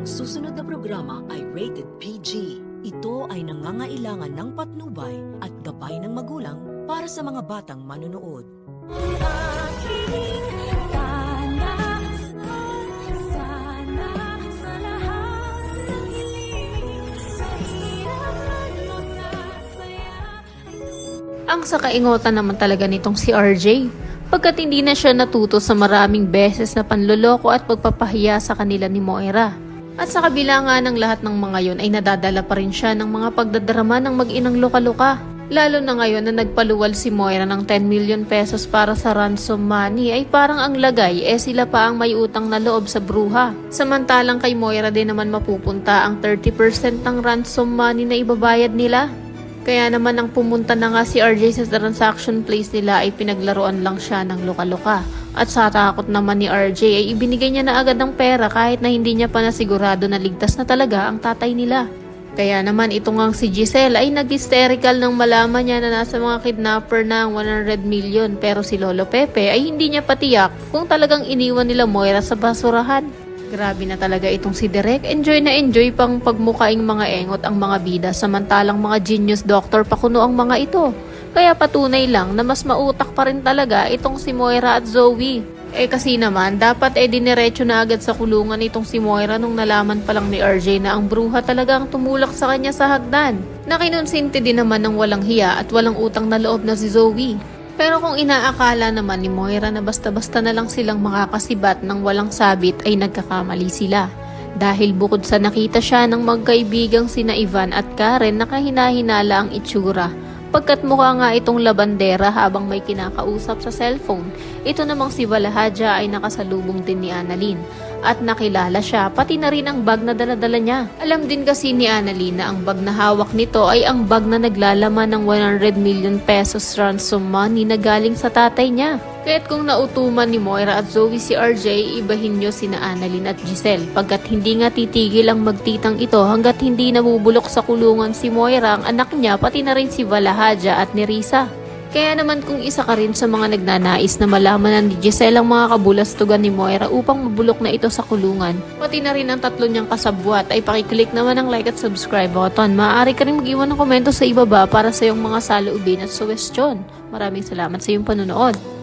Susunod na programa ay rated PG. Ito ay nangangailangan ng patnubay at gabay ng magulang para sa mga batang manunood. Ang sakaingotan naman talaga nitong si RJ, pagkat hindi na siya natuto sa maraming beses na panloloko at pagpapahiya sa kanila ni Moira. At sa kabila nga ng lahat ng mga yon ay nadadala pa rin siya ng mga pagdadrama ng mag-inang luka-luka. Lalo na ngayon na nagpaluwal si Moira ng 10 million pesos para sa ransom money ay parang ang lagay sila pa ang may utang na loob sa bruha. Samantalang kay Moira din naman mapupunta ang 30% ng ransom money na ibabayad nila. Kaya naman ang pumunta na nga si RJ sa transaction place nila ay pinaglaruan lang siya ng luka-luka. At sa takot naman ni RJ ay ibinigay niya na agad ng pera kahit na hindi niya pa nasigurado na ligtas na talaga ang tatay nila. Kaya naman ito ngang si Giselle ay nag-hysterical nang malaman niya na nasa mga kidnapper na ang 100 million pero si Lolo Pepe ay hindi niya patiyak kung talagang iniwan nila Moira sa basurahan. Grabe na talaga itong si Derek. Enjoy na enjoy pang pagmukaing mga engot ang mga bida samantalang mga genius doctor pakuno ang mga ito. Kaya patunay lang na mas mautak pa rin talaga itong si Moira at Zoe. Kasi naman dapat diniretso na agad sa kulungan itong si Moira nung nalaman pa lang ni RJ na ang bruha talaga ang tumulak sa kanya sa hagdan. Nakinonsinti din naman ng walang hiya at walang utang na loob na si Zoe. Pero kung inaakala naman ni Moira na basta-basta na lang silang makakasibat ng walang sabit ay nagkakamali sila. Dahil bukod sa nakita siya ng magkaibigang sina Ivan at Karen nakahinahinala ang itsura. Pagkat mukha nga itong labandera habang may kinakausap sa cellphone, ito namang si Valahadja ay nakasalubong din ni Annalyn. At nakilala siya, pati na rin ang bag na daladala niya. Alam din kasi ni Annalyn na ang bag na hawak nito ay ang bag na naglalaman ng 100 million pesos ransom money na galing sa tatay niya. Kaya't kung nautuman ni Moira at Zoe si RJ, ibahin nyo sina Annalyn at Giselle pagkat hindi nga titigil ang magtitang ito hanggat hindi namubulok sa kulungan si Moira, ang anak niya, pati na rin si Valahadja at ni Risa. Kaya naman kung isa ka rin sa mga nagnanais na malaman na ni Giselle ang mga kabulastugan ni Moira upang mabulok na ito sa kulungan, pati na rin ang tatlo niyang kasabwat, ay pakiclick naman ang like at subscribe button. Maaari ka rin mag-iwan ng komento sa ibaba para sa iyong mga saloobin at suwestyon. Maraming salamat sa iyong panonood.